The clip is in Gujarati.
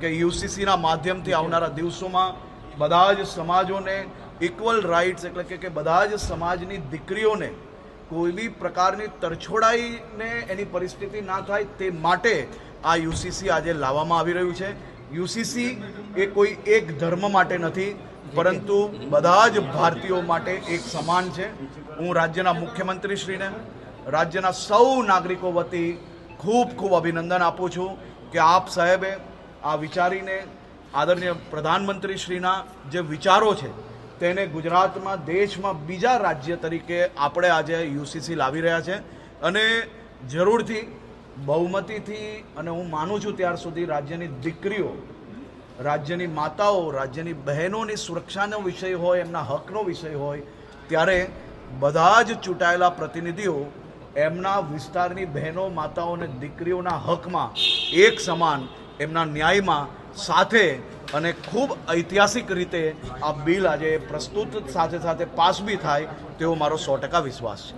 કે યુસીસીના માધ્યમથી આવનારા દિવસોમાં બધા જ સમાજોને ઇક્વલ રાઇટ્સ એટલે કે બધા જ સમાજની દીકરીઓને કોઈ બી પ્રકારની તરછોડાઈને એની પરિસ્થિતિ ના થાય તે માટે આ યુસીસી આજે લાવવામાં આવી રહ્યું છે. યુસીસી એ કોઈ એક ધર્મ માટે નથી, પરંતુ બધા જ ભારતીયો માટે એક સમાન છે. હું રાજ્યના મુખ્યમંત્રીશ્રીને, રાજ્યના સૌ નાગરિકો વતી ખૂબ ખૂબ અભિનંદન આપું છું કે આપ સાહેબે આ વિચારીને આદરણીય પ્રધાનમંત્રીશ્રીના જે વિચારો છે તેને ગુજરાતમાં, દેશમાં બીજા રાજ્ય તરીકે આપણે આજે યુસીસી લાવી રહ્યા છે. અને જરૂરથી બહુમતીથી, અને હું માનું છું ત્યાર સુધી રાજ્યની દીકરીઓ, રાજ્યની માતાઓ, રાજ્યની બહેનોની સુરક્ષાનો વિષય હોય, એમના હકનો વિષય હોય, ત્યારે બધા જ ચૂંટાયેલા પ્રતિનિધિઓ એમના વિસ્તારની બહેનો, માતાઓ અને દીકરીઓના હકમાં એક સમાન, એમના ન્યાયમાં સાથે અને ખૂબ ઐતિહાસિક રીતે આ બિલ આજે પ્રસ્તુત સાથે સાથે પાસ બી થાય તેવો મારો 100% વિશ્વાસ છે.